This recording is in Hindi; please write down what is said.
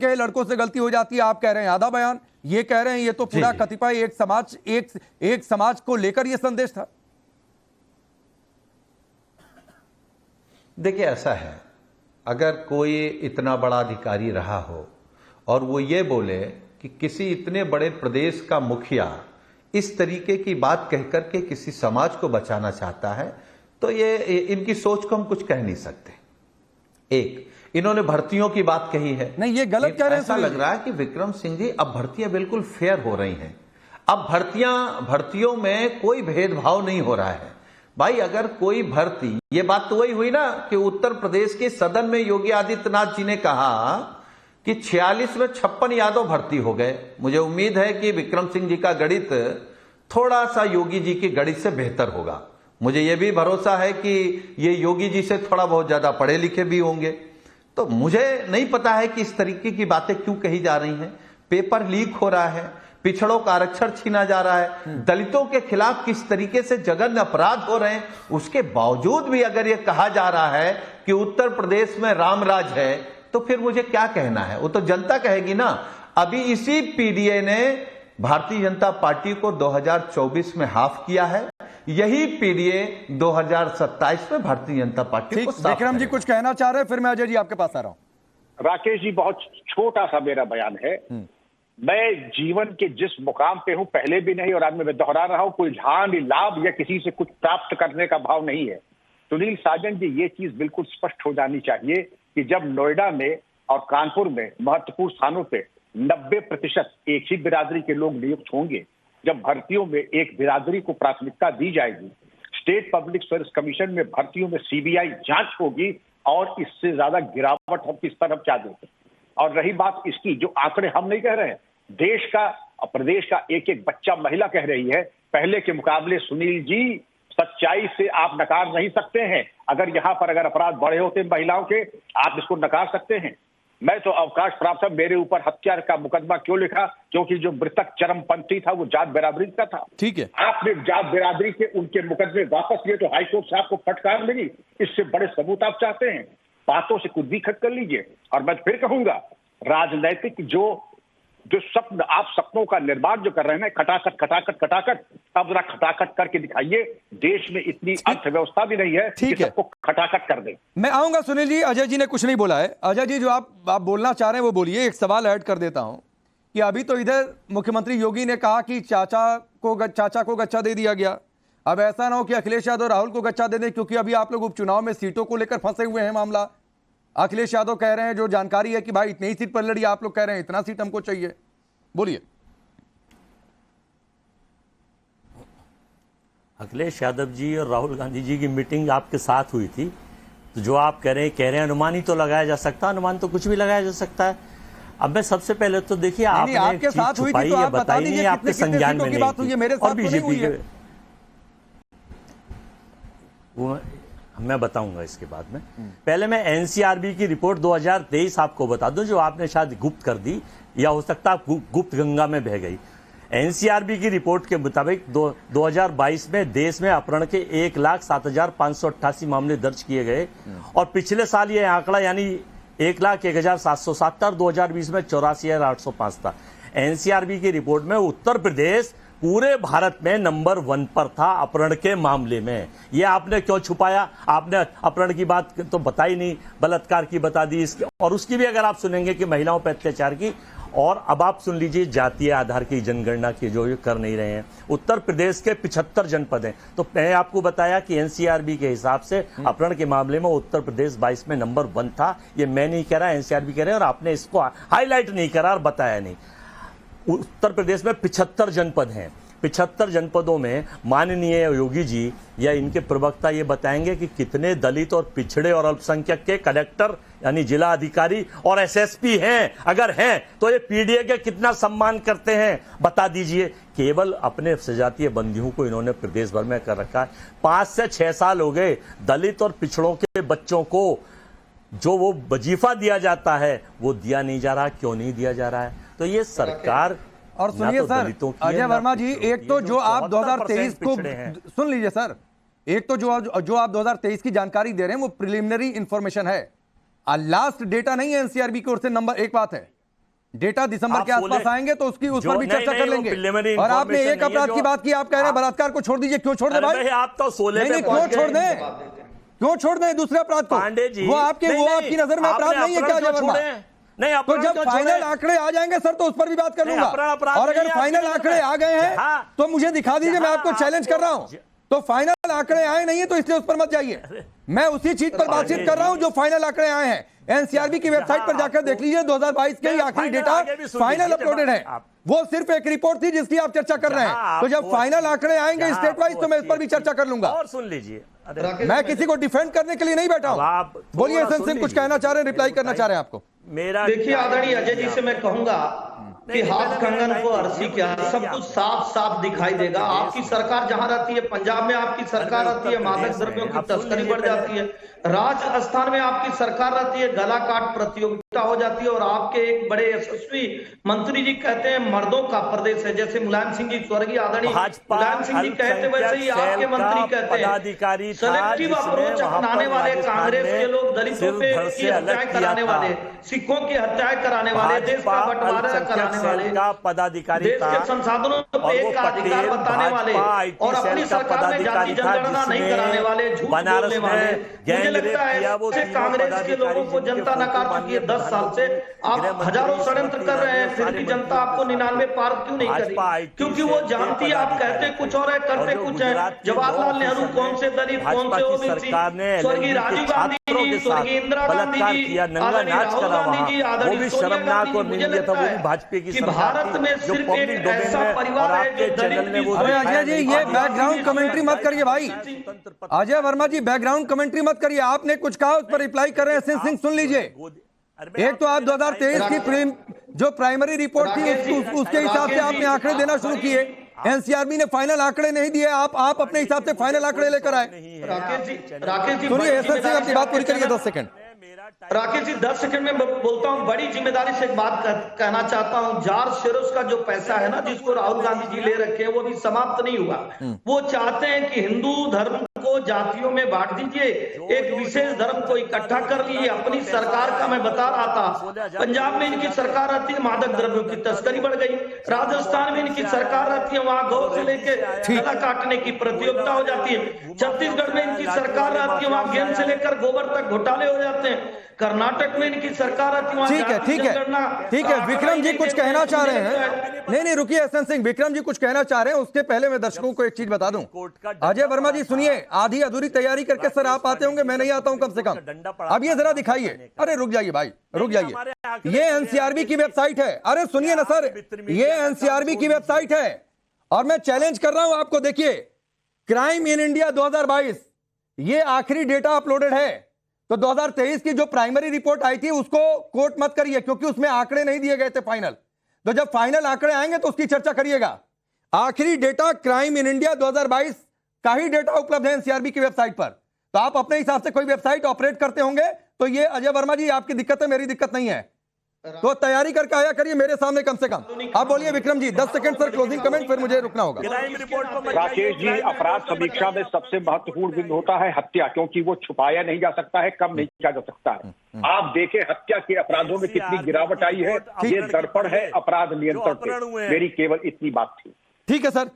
के लड़कों से गलती हो जाती है, आप कह रहे हैं आधा बयान, ये कह रहे हैं ये तो पूरा कतिपय एक समाज को लेकर ये संदेश था। देखिए ऐसा है, अगर कोई इतना बड़ा अधिकारी रहा हो और वो ये बोले कि किसी इतने बड़े प्रदेश का मुखिया इस तरीके की बात कहकर के किसी समाज को बचाना चाहता है, तो ये इनकी सोच को हम कुछ कह नहीं सकते। एक इन्होंने भर्तियों की बात कही है, नहीं ये गलत कह रहे हैं। ऐसा लग रहा है कि विक्रम सिंह जी अब भर्तियां बिल्कुल फेयर हो रही हैं। अब भर्तियों में कोई भेदभाव नहीं हो रहा है। भाई अगर कोई भर्ती, ये बात तो वही हुई ना कि उत्तर प्रदेश के सदन में योगी आदित्यनाथ जी ने कहा कि 46 में 56 यादव भर्ती हो गए। मुझे उम्मीद है कि विक्रम सिंह जी का गणित थोड़ा सा योगी जी की गणित से बेहतर होगा। मुझे यह भी भरोसा है कि ये योगी जी से थोड़ा बहुत ज्यादा पढ़े लिखे भी होंगे। तो मुझे नहीं पता है कि इस तरीके की बातें क्यों कही जा रही हैं। पेपर लीक हो रहा है, पिछड़ों का आरक्षण छीना जा रहा है, दलितों के खिलाफ किस तरीके से जघन्य अपराध हो रहे हैं, उसके बावजूद भी अगर यह कहा जा रहा है कि उत्तर प्रदेश में रामराज है, तो फिर मुझे क्या कहना है? वो तो जनता कहेगी ना। अभी इसी पीडीए ने भारतीय जनता पार्टी को 2024 में हाफ किया है, यही पीडीए 2027 में भारतीय जनता पार्टी को साफ विक्रम जी कुछ कहना चाह रहे हैं, फिर मैं अजय जी आपके पास आ रहा हूं। राकेश जी, बहुत छोटा सा मेरा बयान है। मैं जीवन के जिस मुकाम पे हूं, पहले भी नहीं और आज मैं दोहरा रहा हूं, कोई ध्यान लाभ या किसी से कुछ प्राप्त करने का भाव नहीं है। सुनील साजन जी, ये चीज बिल्कुल स्पष्ट हो जानी चाहिए कि जब नोएडा में और कानपुर में महत्वपूर्ण स्थानों पे 90% एक ही बिरादरी के लोग नियुक्त होंगे, जब भर्तियों में एक बिरादरी को प्राथमिकता दी जाएगी, स्टेट पब्लिक सर्विस कमीशन में भर्तियों में सीबीआई जांच होगी, और इससे ज्यादा गिरावट हम किस तरफ क्या देते। और रही बात इसकी, जो आंकड़े हम नहीं कह रहे हैं, देश का और प्रदेश का एक एक बच्चा महिला कह रही है, पहले के मुकाबले सुनील जी सच्चाई से आप नकार नहीं सकते हैं। अगर यहाँ पर अगर अपराध बढ़े होते महिलाओं के, आप इसको नकार सकते हैं। मैं तो अवकाश प्राप्त था, मेरे ऊपर हत्या का मुकदमा क्यों लिखा? क्योंकि जो मृतक चरमपंथी था वो जात बिरादरी का था। ठीक है, आपने जात बिरादरी के उनके मुकदमे वापस लिए तो हाईकोर्ट से आपको फटकार मिली। इससे बड़े सबूत आप चाहते हैं? बातों से कुछ भी खट कर लीजिए। और मैं फिर कहूंगा, राजनैतिक जो स्वप्न, आप सपनों का निर्माण जो कर रहे हैं, खटाखट अब जरा खटाखट करके दिखाइए। देश में इतनी अर्थव्यवस्था भी नहीं है कि सबको खटाखट कर दे। मैं आऊंगा सुनील जी। अजय जी ने कुछ नहीं बोला है। अजय जी, जो आप बोलना चाह रहे हैं वो बोलिए। एक सवाल ऐड कर देता हूं कि अभी तो इधर मुख्यमंत्री योगी ने कहा कि चाचा को गच्चा दे दिया गया। अब ऐसा ना हो कि अखिलेश यादव राहुल को गच्चा दे दें, क्योंकि अभी आप लोग उपचुनाव में सीटों को लेकर फंसे हुए हैं। मामला अखिलेश यादव कह रहे हैं, जो जानकारी है कि भाई इतनी ही सीट पर लड़ी, आप लोग कह रहे हैं इतना सीट हमको चाहिए। बोलिए। अखिलेश यादव जी और राहुल गांधी जी की मीटिंग आपके साथ हुई थी, तो जो आप कह रहे हैं अनुमान ही तो लगाया जा सकता है। अनुमान तो कुछ भी लगाया जा सकता है। अब मैं सबसे पहले तो देखिए, आपने आपके साथ हुई थी तो आप बता दीजिए आपके संज्ञान में नहीं थी, मेरे साथ और बीजेपी के वो मैं बताऊंगा इसके बाद में। पहले मैं एनसीआरबी की रिपोर्ट 2023 आपको बता दूं, जो आपने शायद गुप्त कर दी, या हो सकता है गुप्त गंगा में बह गई। एनसीआरबी की रिपोर्ट के मुताबिक 2022 में देश में अपहरण के 1,07,588 मामले दर्ज किए गए, और पिछले साल ये आंकड़ा यानी 1,01,707 2020 में 84,805 था। एनसीआरबी की रिपोर्ट में उत्तर प्रदेश पूरे भारत में नंबर 1 पर था अपहरण के मामले में। ये आपने क्यों छुपाया? आपने अपहरण की बात तो बताई नहीं, बलात्कार की बता दी, इसकी और उसकी भी अगर आप सुनेंगे कि महिलाओं पर अत्याचार की। और अब आप सुन लीजिए जातीय आधार की जनगणना की, जो ये कर नहीं रहे हैं। उत्तर प्रदेश के 75 जनपद हैं। तो मैंने आपको बताया कि एनसीआरबी के हिसाब से अपहरण के मामले में उत्तर प्रदेश 22 में नंबर 1 था। ये मैं नहीं कह रहा, एनसीआरबी कह रहे हैं, और आपने इसको हाईलाइट नहीं करा और बताया नहीं। उत्तर प्रदेश में 75 जनपद हैं। 75 जनपदों में माननीय योगी जी या इनके प्रवक्ता ये बताएंगे कि कितने दलित और पिछड़े और अल्पसंख्यक के कलेक्टर यानी जिला अधिकारी और एसएसपी हैं। अगर हैं तो ये पीडीए के कितना सम्मान करते हैं, बता दीजिए। केवल अपने सजातीय बंदियों को इन्होंने प्रदेश भर में कर रखा है। 5 से 6 साल हो गए दलित और पिछड़ों के बच्चों को जो वो वजीफा दिया जाता है वो दिया नहीं जा रहा। क्यों नहीं दिया जा रहा है? तो ये सरकार। और सुनिए सर, अजय वर्मा जी, एक तो जो आप 2023 को सुन लीजिए सर, एक तो जो आप 2023 की जानकारी दे रहे हैं वो प्रिलिमिनरी इंफॉर्मेशन है, लास्ट डेटा नहीं है एनसीआरबी की ओर से। नंबर एक बात है, डेटा दिसंबर के आसपास आएंगे तो उसकी उस पर भी चर्चा कर लेंगे। और आपने एक अपराध की बात की, आप कह रहे हैं बलात्कार को छोड़ दीजिए। क्यों छोड़ दे भाई? आप तो 16 नहीं, क्यों छोड़ दें? क्यों छोड़ दें दूसरे अपराध को? पांडे जी, वो आपकी नजर में अपराध नहीं है क्या अजय वर्मा? नहीं, तो जब फाइनल आंकड़े आ जाएंगे सर तो उस पर भी बात कर लूंगा। और अगर फाइनल आंकड़े आ गए हैं तो मुझे दिखा दीजिए, मैं आपको चैलेंज कर रहा हूं। तो फाइनल आंकड़े आए नहीं है तो इसलिए उस पर मत जाइए। मैं उसी चीज पर बातचीत कर रहा हूं जो फाइनल आंकड़े आए हैं। एनसीआरबी की वेबसाइट पर जाकर देख लीजिए, 2022 के ही आखिरी डेटा फाइनल अपलोडेड है। वो सिर्फ एक रिपोर्ट थी जिसकी आप चर्चा कर रहे हैं। तो जब फाइनल आंकड़े आएंगे स्टेट वाइज तो मैं इस पर भी चर्चा कर लूंगा। और सुन लीजिए, मैं किसी को डिफेंड करने के लिए नहीं बैठा हूं। बोलिए एसएन सिंह, कुछ कहना चाह रहे हैं, रिप्लाई करना चाह रहे हैं आपको। मेरा देखिए आदरणीय अजय जी से मैं कहूंगा कि हाथ कंगन को अर्सी क्या, सब कुछ साफ साफ दिखाई देगा। आपकी सरकार जहां रहती है, पंजाब में आपकी सरकार रहती है, मादक द्रव्यों की तस्करी बढ़ जाती है। राजस्थान में आपकी सरकार रहती है, गला काट प्रतियोगिता हो जाती है। और आपके एक बड़े यशस्वी मंत्री जी कहते हैं मर्दों का प्रदेश है, जैसे मुलायम सिंह जी, स्वर्गीय आदरणीय मुलायम सिंह जी कहते, वैसे ही आपके मंत्री कहते हैं सेलेक्टिव अप्रोच अपनाने वाले कांग्रेस के लोग, दलितों पे की हत्याएं कराने वाले, सिखों की हत्याएं कराने वाले, देश का बंटवारा कराने वाले, पदाधिकारी, देश के संसाधनों पे एक का अधिकार बताने वाले और अपनी सरकार में जाति जनगणना नहीं कराने वाले, झूठ बोलने वाले। मुझे लगता है कांग्रेस के लोगों को जनता नकार चुकी है। 10 साल से आप हजारों षड्यंत्र कर रहे हैं, फिर भी जनता आपको 99 पार क्यों नहीं करी? क्योंकि वो जानती है आप कहते कुछ और है, करते कुछ है। जवाहरलाल नेहरू कौन से दलित, कौन से ओबीसी, स्वर्गीय राजीव गांधी जी, स्वर्गीय इंदिरा गांधी जी, आदरणीय राहुल गांधी जी, आदरणीय सोनिया गांधी जी। मुझे लगता है कि भारत में सिर्फ एक ऐसा परिवार है जो दलित। अरे अजय जी, ये बैकग्राउंड कमेंट्री मत करिए भाई। अजय वर्मा जी, बैकग्राउंड कमेंट्री मत करिए। आपने कुछ कहा उस पर रिप्लाई कर रहे हैं। सिंह सुन लीजिए, एक तो आप 2023 की जो प्राइमरी रिपोर्ट थी उसके हिसाब से आपने आंकड़े देना शुरू किए। एनसीआरबी ने फाइनल आंकड़े नहीं दिए, आप अपने हिसाब से फाइनल आंकड़े लेकर आए। राकेश जी सुनिए एसएन सिंह, अपनी बात पूरी करिए 10 सेकंड। राकेश जी 10 सेकंड में बोलता हूं। बड़ी जिम्मेदारी से एक बात कहना चाहता हूं। जार शेरोस का जो पैसा है ना, जिसको राहुल गांधी जी ले रखे हैं, वो भी समाप्त नहीं हुआ। वो चाहते हैं कि हिंदू धर्म को जातियों में बांट दीजिए, एक विशेष धर्म को इकट्ठा कर लीजिए। अपनी सरकार का मैं बता रहा था, पंजाब में इनकी सरकार रहती है, मादक द्रव्यों की तस्करी बढ़ गई। राजस्थान में इनकी सरकार रहती है, वहां गौ से लेके गला काटने की प्रतियोगिता हो जाती है। छत्तीसगढ़ में इनकी सरकार रहती है, वहां गेंद से लेकर गोबर तक घोटाले हो जाते हैं। कर्नाटक में इनकी सरकार रहती है, ठीक है। विक्रम जी कुछ कहना चाह रहे हैं। नहीं रुकिए एसएन सिंह, विक्रम जी कुछ कहना चाह रहे हैं। उसके पहले मैं दर्शकों को एक चीज बता दूं। अजय वर्मा जी सुनिए, आधी अधूरी तैयारी करके सर आप आते होंगे, मैं नहीं आता हूं कम से कम। अब ये जरा दिखाइए। अरे रुक जाइए भाई, रुक जाइए। ये एनसीआरबी की वेबसाइट है। अरे सुनिए ना सर, ये एनसीआरबी की वेबसाइट है और मैं चैलेंज कर रहा हूं आपको। देखिए, क्राइम इन इंडिया 2022, ये आखिरी डेटा अपलोडेड है। तो 2023 की जो प्राइमरी रिपोर्ट आई थी उसको कोट मत करिए, क्योंकि उसमें आंकड़े नहीं दिए गए थे फाइनल। तो जब फाइनल आंकड़े आएंगे तो उसकी चर्चा करिएगा। आखिरी डेटा क्राइम इन इंडिया 2022 का ही डेटा उपलब्ध है एनसीआरबी की वेबसाइट पर। तो आप अपने हिसाब से कोई वेबसाइट ऑपरेट करते होंगे, तो ये अजय वर्मा जी आपकी दिक्कत है, मेरी दिक्कत नहीं है। तो तैयारी करके आया करिए मेरे सामने कम से कम। आप बोलिए Vikram ji, 10 second sir closing comment, फिर मुझे रुकना होगा। राकेश जी, अपराध समीक्षा में सबसे महत्वपूर्ण बिंदु होता है हत्या, क्योंकि वो छुपाया नहीं जा सकता है, कम नहीं किया जा सकता है। आप देखें हत्या के अपराधों में कितनी गिरावट आई है, ये दर्पण है अपराध नियंत्रण पे। मेरी केवल इतनी बात थी। ठीक है सर।